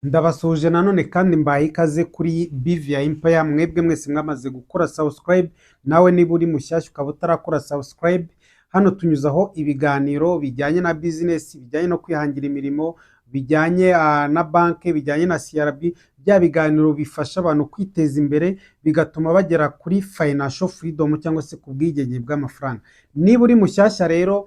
Ndabasuhuje nanone kandi mbaye ikaze kuri BVI Empire. Mwebwe mwese mwamaze gukora subscribe, nawe niba uri mushyashya ukaba utarakora subscribe, hano tunyuzaho ibiganiro bijyanye na business, bijyanye no kwihangira imirimo, bijyanye na banki, bijyanye na CRB, bya biganiro bifasha abantu kwiteza imbere bigatuma bagera kuri financial freedom cyangwa se ku bwigenge bw'amafaranga. Niba uri mushyashya rero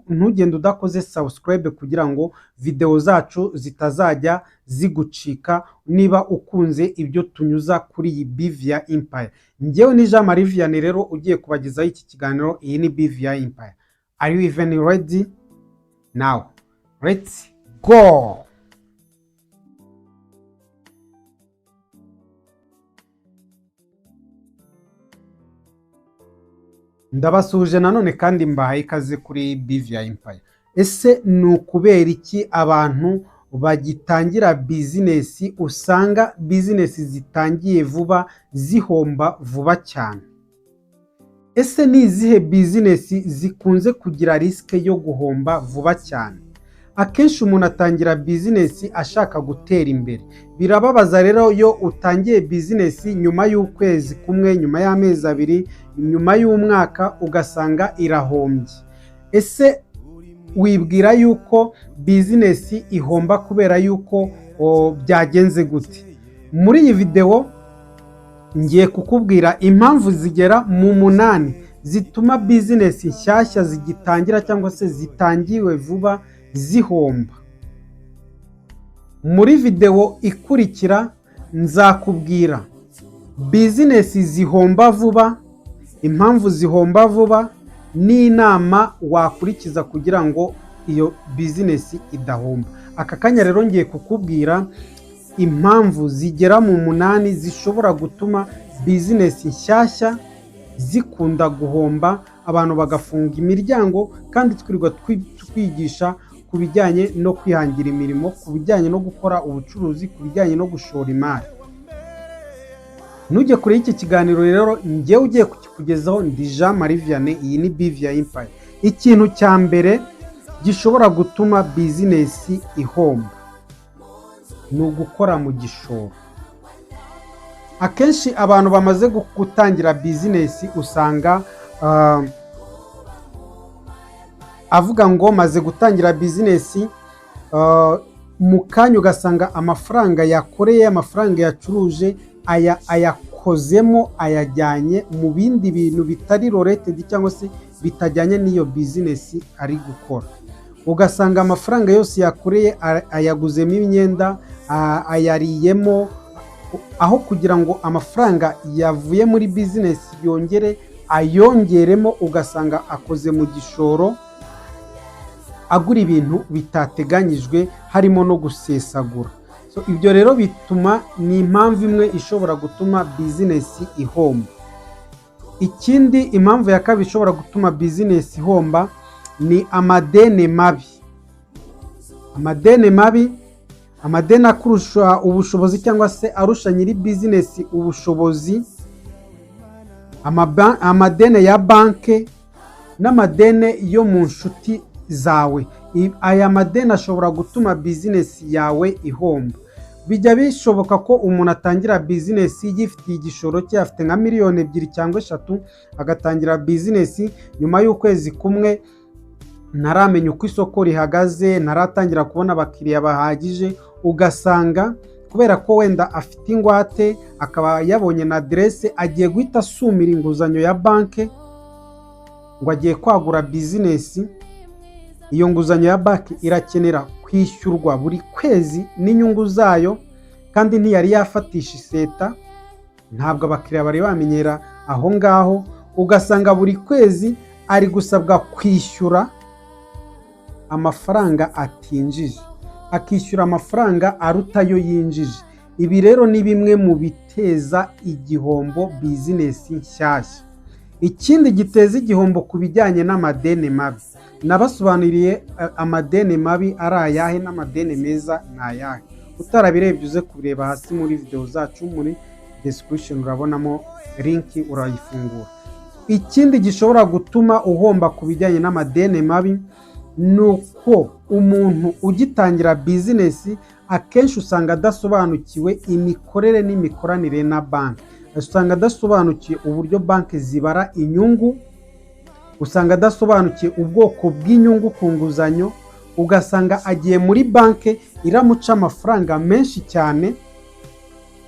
ntugende udakoze subscribe kugira ngo video zacu zitazajya zigucika. Niba ukunze ibyo tunyuza kuri iyi BVI Empire, njyewe ni Jean Marie Vianney rero ugiye kubagezaho iki kiganiro. Iyi ni BVI Empire. Are you even ready? Now let's go. Ndabasuhuje nanone kandi mbahaye ikaze kuri BVI Empire. Ese ni ukubera iki abantu bagitangira business usanga business zitangiye vuba zihomba vuba cyane? Ese ni izihe business zikunze kugira risk yo guhomba vuba cyane? Akenshi umuntu atangira business ashaka gutera imbere. Birababaza rero iyo utangiye business nyuma y'ukwezi kumwe, nyuma y'amezi abiri, nyuma y'umwaka ugasanga irahombye. Ese wibwira yuko business ihomba kubera yuko byagenze gute? Muri iyi video ngiye kukubwira impamvu zigera mu 8 zituma business nshyashya zigitangira cyangwa se zitangiwe vuba zihomba. Muri video ikurikira nzakubwira business zihomba vuba, impamvu zihomba vuba, n'inama wakurikiza kugira ngo iyo business idahomba. Aka kanya rero ngiye kukubwira impamvu zigera mu 8 zishobora gutuma business nshyashya zikunda guhomba, abantu bagafunga imiryango, kandi twirirwa twigisha ku bijyanye no kwihangira imirimo, ku bijyanye no gukora ubucuruzi, ku bijyanye no gushora imari. Nujye kure y'iki kiganiro rero njyewe ugiye kukikugezaho ndi Jean Marie Vianney. Iyi ni BVI Empire. Ikintu cya mbere gishobora gutuma business ihomba ni ugukora mu gishoro. Akenshi abantu bamaze gutangira business usanga avuga ngo maze gutangira business, mu kanya ugasanga amafaranga yakoreye, amafaranga yacuruje ayakozemo, ayajyanye mu bindi bintu bitari related cyangwa se bitajyanye n'iyo business ari gukora. Ugasanga amafaranga yose yakoreye ayaguzemo imyenda, ayariyemo, aho kugira ngo amafaranga yavuye muri business ayongeremo, ugasanga akoze mu gishoro agura ibintu bitateganyijwe, harimo no gusesagura. So ibyo rero bituma, ni impamvu imwe ishobora gutuma business ihomba. Ikindi, impamvu ya kabiri ishobora gutuma business ihomba ni amadeni mabi. Amadeni akurusha ubushobozi cyangwa se arusha nyiri business ubushobozi, amadeni ya banki n'amadeni yo mu nshuti zawe. Aya madeni ashobora gutuma business yawe ihomba. Bijya bishoboka ko umuntu atangira business yifitiye igishoro cye, afite nka miliyoni 2 cyangwa 3, agatangira business nyuma y'ukwezi kumwe ntaramenya uko isoko rihagaze, ntaratangira kubona abakiriya bahagije, ugasanga kubera ko wenda afite ingwate, akaba yabonye na adresse, agiye guhita asumira inguzanyo ya banki ngo agiye kwagura business. Iyo nguzanyo ya banki irakenera kwishyurwa buri kwezi n'inyungu zayo, kandi ntiyari yafatisha iseta, ntabwo abakiriya bari bamenyera aho ngaho. Ugasanga buri kwezi ari gusabwa kwishyura amafaranga atinjije, akishyura amafaranga arutayo yinjije. Ibi rero ni bimwe mu biteza igihombo business nshyashya. Ikindi giteza igihombo ku bijyanye n'amadeni mabi. Nabasobanuriye amadeni mabi ari ayahe n'amadeni meza ni ayahe. Utarabirebye uze kureba hasi muri video zacu, muri description urabonamo link, urayifungura. Ikindi gishobora gutuma uhomba ku bijyanye n'amadeni mabi ni uko umuntu ugitangira bizinesi akenshi usanga adasobanukiwe imikorere n'imikoranire na banki, usanga adasobanukiwe uburyo banki zibara inyungu, usanga adasobanukiwe ubwoko bw'inyungu ku nguzanyo, ugasanga agiye muri banki iramuca amafaranga menshi cyane,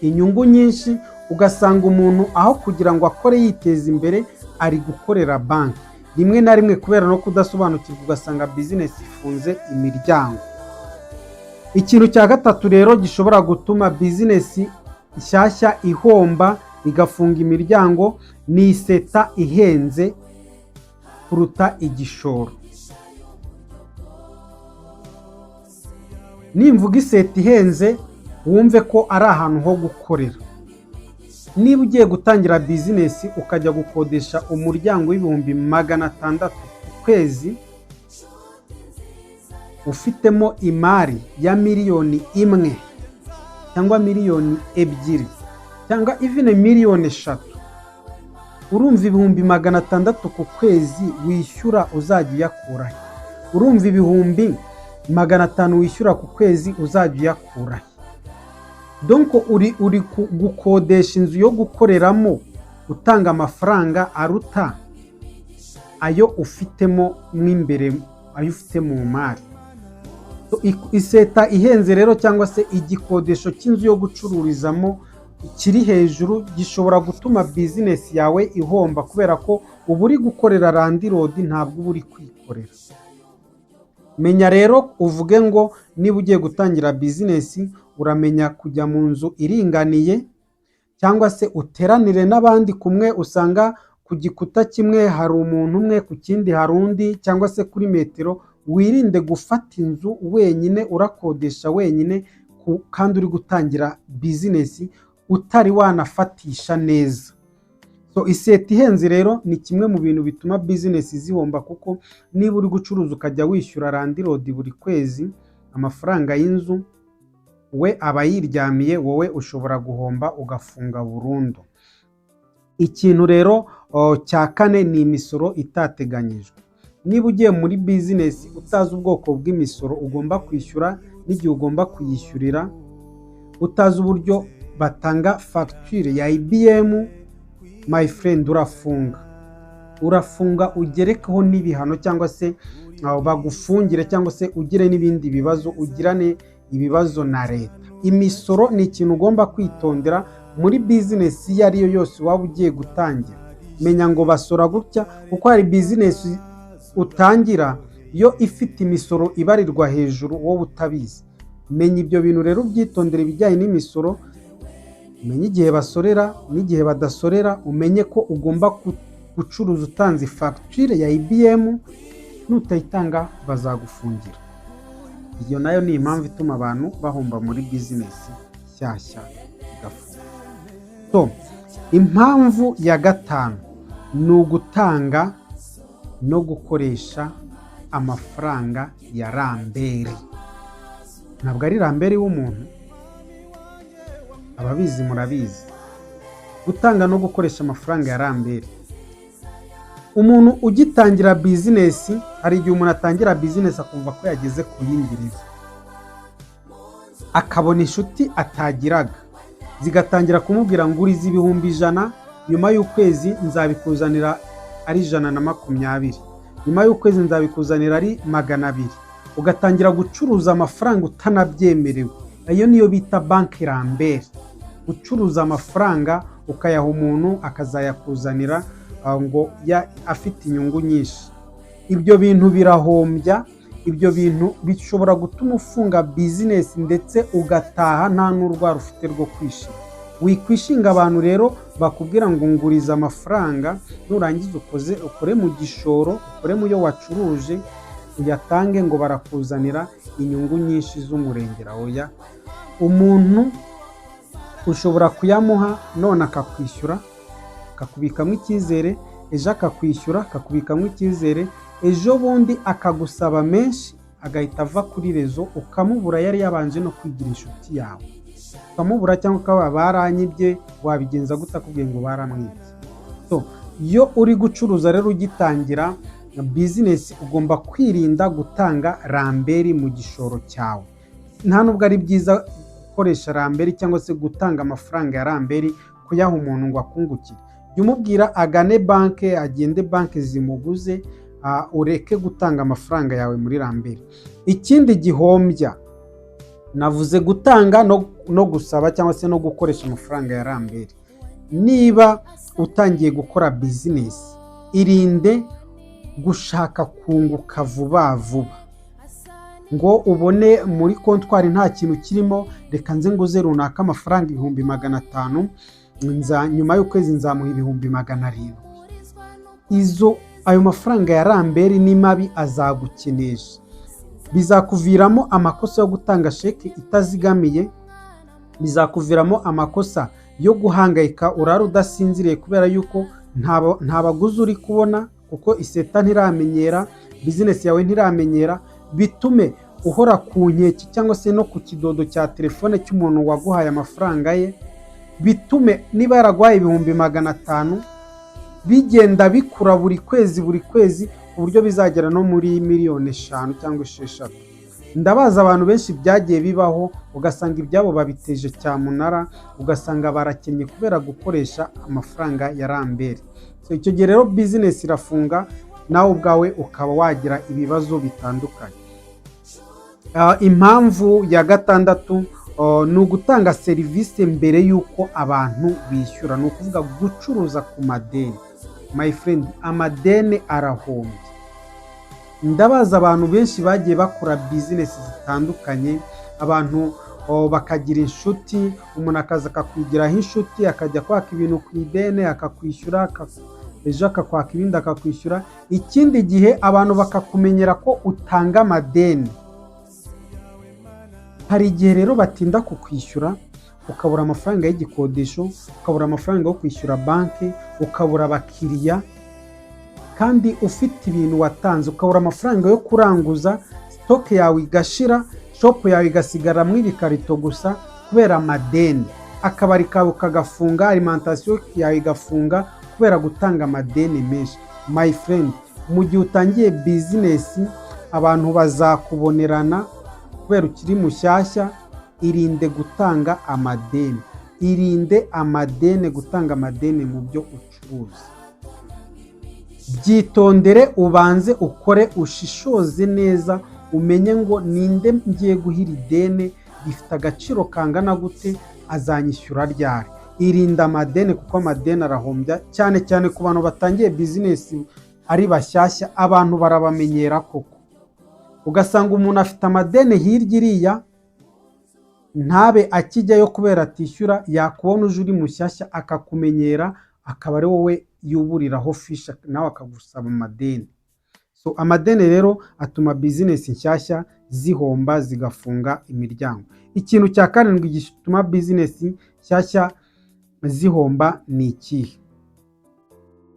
inyungu nyinshi, ugasanga umuntu aho kugira ngo akore yiteza imbere ari gukorera banki. Rimwe na rimwe kubera no kudasobanukirwa ugasanga bizinesi ifunze imiryango. Ikintu cya gatatu rero gishobora gutuma bizinesi nshyashya ihomba igafunga imiryango ni iseta ihenze kuruta igishoro. Nimvuga iseta ihenze wumve ko ari ahantu ho gukorera. Niba ugiye gutangira bizinesi ukajya gukodesha umuryango w'ibihumbi 600 ku kwezi, ufitemo imari ya miliyoni 1 cyangwa miliyoni 2 cyangwa even miliyoni 3, urumva ibihumbi 600 ku kwezi wishyura uzajya uyakurahe? Urumva ibihumbi 500 wishyura ku kwezi uzajya uyakurahe? Donc uri gukodesha inzu yo gukoreramo utanga amafaranga aruta ayo ufitemo mw'imbere, ayo ufite mu mari. Iseta ihenze rero cyangwa se igikodesho cy'inzu yo gucururizamo kiri hejuru gishobora gutuma bizinesi yawe ihomba, kubera ko uba uri gukorera landirodi ntabwo uba uri kwikorera. Menya rero uvuge ngo niba ugiye gutangira bizinesi uramenya kujya mu nzu iringaniye, cyangwa se uteranire n'abandi kumwe, usanga ku gikuta kimwe hari umuntu umwe, ku kindi hari undi, cyangwa se kuri metero. Wirinde gufata inzu wenyine urakodesha wenyine kandi uri gutangira bizinesi utari wanafatisha neza. Iseta ihenze rero ni kimwe mu bintu bituma bizinesi zihomba, kuko niba uri gucuruza ukajya wishyura landirodi buri kwezi amafaranga y'inzu, we aba yiryamiye, wowe ushobora guhomba ugafunga burundu. Ikintu rero cya kane ni imisoro itateganyijwe. Niba ugiye muri bizinesi utazi ubwoko bw'imisoro ugomba kwishyura n'igihe ugomba kuyishyurira, utazi uburyo batanga fagitire ya IBM, my friend, urafunga ugerekeho n'ibihano, cyangwa se bagufungire, cyangwa se ugire n'ibindi bibazo, ugirane ibibazo na leta. Imisoro ni ikintu ugomba kwitondera muri bizinesi iyo ari yo yose waba ugiye gutangira. Menya ngo basora gutya, kuko hari bizinesi utangira yo ifite imisoro ibarirwa hejuru wowe utabizi. Menya ibyo bintu rero ubyitondere ibijyanye n'imisoro, umenye igihe basorera n'igihe badasorera, umenye ko ugomba gucuruza utanze fagitire ya IBM, nutayitanga bazagufungira. Iyo nayo ni impamvu ituma abantu bahomba muri bizinesi nshyashya igafunga. Impamvu ya gatanu ni ugutanga no gukoresha amafaranga ya rambere. Ntabwo ari rambere w'umuntu, ababizi murabizi. Gutanga no gukoresha amafaranga ya rambere. Umuntu ugitangira bizinesi, hari igihe umuntu atangira bizinesi akumva ko yageze ku yingiriza, akabona inshuti atagiraga zigatangira kumubwira ngo uriza ibihumbi 100, nyuma y'ukwezi nzabikuzanira ari 120, nyuma y'ukwezi nzabikuzanira ari 200. Ugatangira gucuruza amafaranga utanabyemerewe. Ayo niyo bita banki rambere. Gucuruza amafaranga ukayaha umuntu akazayakuzanira ngo afite inyungu nyinshi. Ibyo bintu birahombya, ibyo bintu bishobora gutuma ufunga bizinesi ndetse ugataha nta n'urwara ufite rwo kwishima. Wikwishinga abantu rero bakubwira ngo nguriza amafaranga, nurangiza ukore mu gishoro, ukore mu yo wacuruje, uyatange ngo barakuzanira inyungu nyinshi z'umurengera. Oya, umuntu ushobora kuyamuha none akakwishyura, akakubikamo icyizere, ejo akakwishyura, akakubikamo icyizere, ejo bundi akagusaba menshi, agahita ava kuri rezo, ukamubura yari yabanje no kwigira inshuti yawe. Ukamubura cyangwa ukaba baranyibye, wabigenza gute akubwiye ngo baramwibye? Iyo uri gucuruza rero ugitangira, bizinesi ugomba kwirinda gutanga ramberi mu gishoro cyawe. Nta nubwo ari byiza gukoresha ramberi cyangwa se gutanga amafaranga ya ramberi kuyaha umuntu ngo akungukire. Jya umubwira agane banki, agende banki zimuguze, ureke gutanga amafaranga yawe muri ramberi. Ikindi gihombya, navuze gutanga no gusaba cyangwa se no gukoresha amafaranga ya ramberi. Niba utangiye gukora bizinesi, irinde gushaka kunguka vuba vuba ngo ubone muri kontwari nta kintu kirimo, reka nze nguze runaka amafaranga 500,000, nyuma y'ukwezi nzamuha 700,000. Ayo mafaranga ya ramberi ni mabi, azagukenesha. Bizakuviramo amakosa yo gutanga sheke itazigamiye, bizakuviramo amakosa yo guhangayika urara udasinziriye kubera yuko nta baguzi uri kubona, kuko iseta ntiramenyera, bizinesi yawe ntiramenyera, bitume uhora ku nkeke cyangwa se no ku kidodo cya telefone cy'umuntu waguhaye amafaranga ye, bitume niba yaraguhaye 500,000 bigenda bikura buri kwezi ku buryo bizagera no muri 5,000,000 cyangwa 6. Ndabaza abantu benshi byagiye bibaho, ugasanga ibyabo babiteje cyamunara, ugasanga barakennye kubera gukoresha amafaranga ya ramberi. Icyo gihe rero bizinesi irafunga, nawe ubwawe ukaba wagira ibibazo bitandukanye. Impamvu ya 6 ni ugutanga serivisi mbere y'uko abantu bishyura. Ni ukuvuga gucuruza ku madeni. My friend, amadeni arahombye. Ndabaza abantu benshi bagiye bakora bizinesi zitandukanye, abantu bakagira inshuti, umuntu akaza akakwigiraho inshuti, akajya kwaka ibintu ku ideni akakwishyura, ejo akakwaka ibindi akakwishyura. Ikindi gihe abantu bakakumenyera ko utanga amadeni. Hari igihe rero batinda kukwishyura, ukabura amafaranga y'igikodesho, ukabura amafaranga yo kwishyura banki, ukabura abakiriya, kandi ufite ibintu watanze, ukabura amafaranga yo kuranguza, stock yawe igashira, shop yawe igasigara mu ibikarito gusa kubera amadeni. Akabari kawe kagafunga, alimentation yawe igafunga kubera gutanga amadeni menshi. My friend, mu gihe utangiye bizinesi, abantu bazakubonerana kubera ukiri mushyashya. Irinde gutanga amadeni, irinde amadeni, gutanga amadeni mu byo ucuruza. Byitondere, ubanze ukore, ushishoze neza, umenye ngo ninde ngiye guhira ideni, rifite agaciro kangana gute, azanyishyura ryari. Irinde amadeni kuko amadeni arahombya, cyane cyane ku bantu batangiye bizinesi ari bashyashya. Abantu barabamenyera koko, ugasanga umuntu afite amadeni hirya iriya, ntabe akijyayo kubera atishyura, yakubona uje uri mushyashya akakumenyera, akaba ari wowe yuburiraho fisha, nawe akagusaba amadeni. Amadeni rero atuma bizinesi nshyashya zihomba, zigafunga imiryango. Ikintu cya 7 gituma bizinesi nshyashya zihomba ni ikihe?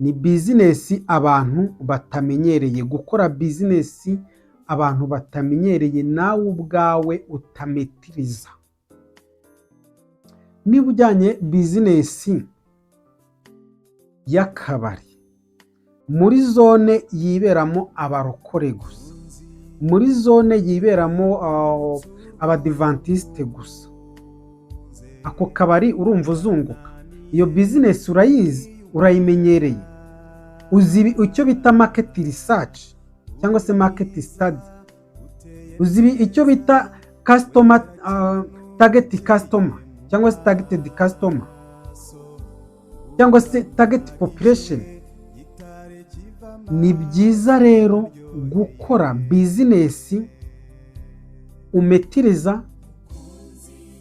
Ni bizinesi abantu batamenyereye gukora, bizinesi abantu batamenyereye, nawe ubwawe utametiriza. Niba ujyanye bizinesi y'akabari muri zone yiberamo abarokore gusa, muri zone yiberamo abadivantisite gusa, ako kabari urumva uzunguka? Iyo bizinesi urayizi, urayimenyereye, uzi icyo bita market research cyangwa se market study, uzi icyo bita customer target customer cyangwa se targeted customer cyangwa se target population. Ni byiza rero gukora bizinesi umetiriza,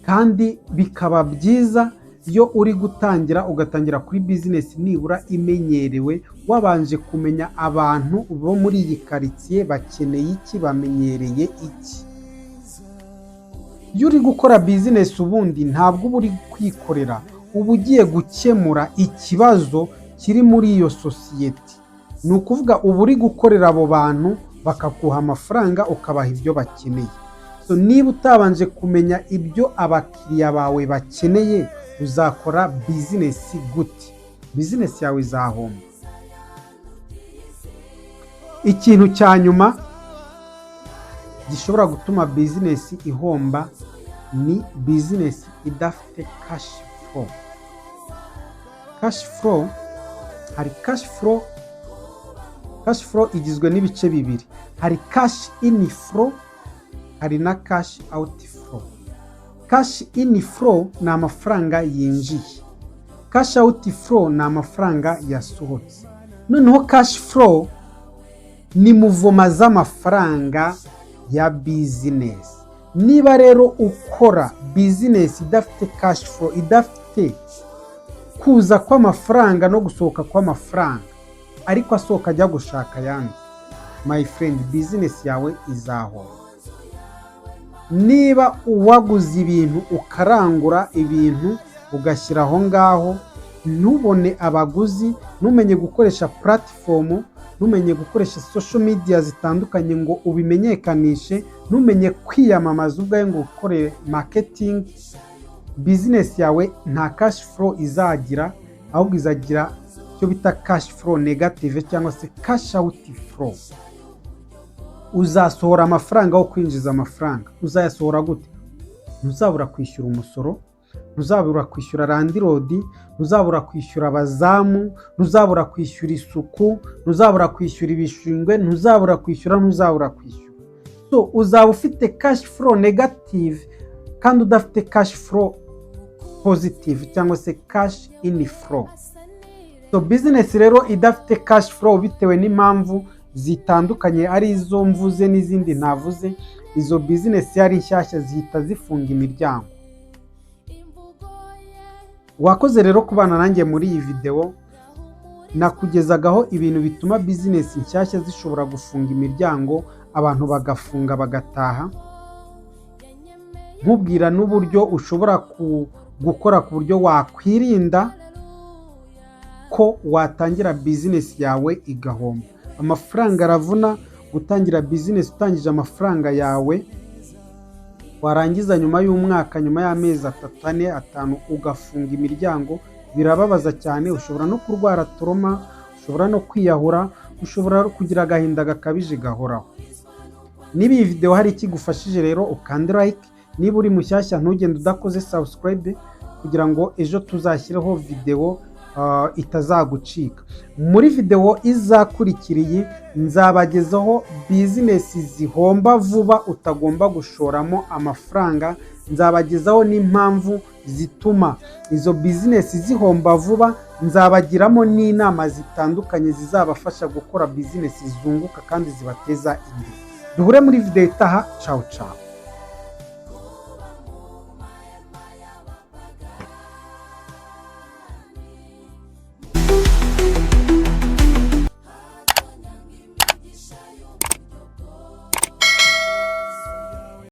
kandi bikaba byiza iyo uri gutangira, ugatangira kuri bizinesi nibura imenyerewe, wabanje kumenya abantu bo muri iyi karitsiye bakeneye iki, bamenyereye iki. Iyo uri gukora bizinesi ubundi ntabwo uba uri kwikorera, uba ugiye gukemura ikibazo kiri muri iyo sosiyete. Ni ukuvuga uba uri gukorera abo bantu, bakaguha amafaranga, ukabaha ibyo bakeneye. Niba utabanje kumenya ibyo abakiriya bawe bakeneye, uzakora bizinesi gute? Bizinesi yawe izahomba. ikintu cya nyuma gishobora gutuma bizinesi ihomba ni bizinesi idafite cash flow. Cash flow, hari cash flow igizwe n'ibice bibiri. Hari cash in flow, hari na cash out flow. Cash in flow ni amafaranga yinjiye. Cash out flow ni amafaranga yasohotse. Noneho cash flow ni muvoma z'amafaranga ya business. Niba rero ukora business idafite cash flow, idafite kuza kw'amafaranga no gusohoka kw'amafaranga, ariko asohoka ajya gushaka yandi, my friend, business yawe izahomba. Niba uwaguze ibintu ukarangura ibintu ugashyira aho ngaho, ntubone abaguzi, ntumenye gukoresha platform, ntumenye gukoresha social media zitandukanye ngo ubimenyekanishe, ntumenye kwiyamamaza ubwawe ngo ukore marketing, business yawe nta cash flow izagira, ahubwo izagira icyo bita cash flow negative cyangwa se cash out flow. Uzasohora amafaranga aho kwinjiza amafaranga. Uzayasohora gute? Ntuzabura kwishyura umusoro, ntuzabura kwishyura landirodi, ntuzabura kwishyura abazamu, ntuzabura kwishyura isuku, ntuzabura kwishyura ibishingwe, ntuzabura kwishyura. So uzaba ufite cash flow negative kandi udafite cash flow positive cyangwa se cash in flow. So business rero idafite cash flow bitewe n'impamvu zitandukanye, ari izo mvuze n'izindi ntavuze, izo business yari nshyashya zihita zifunga imiryango. Wakoze rero kubana nanjye muri iyi video, nakugezagaho ibintu bituma business nshyashya zishobora gufunga imiryango, abantu bagafunga bagataha, nkubwira n'uburyo ushobora gukora ku buryo wakwirinda ko watangira business yawe igahomba. Amafaranga aravuna gutangira business utangije amafaranga yawe, warangiza nyuma y'umwaka, nyuma y'amezi 3, 4, 5 ugafunga imiryango, birababaza cyane. Ushobora no kurwara trauma, ushobora no kwiyahura, ushobora kugira agahinda gakabije gahoraho. Niba iyi video hari ikigufashije rero ukande like, niba uri mushyashya ntugende udakoze subscribe kugira ngo ejo tuzashyireho video itazagucika. Muri video izakurikiriye nzabagezaho business zihomba vuba utagomba gushoramo amafaranga, nzabagezaho n'impamvu zituma izo business zihomba vuba, nzabagiramo n'inama zitandukanye zizabafasha gukora business zunguka kandi zibateza imbere. Duhure muri video itaha. Ciao ciao.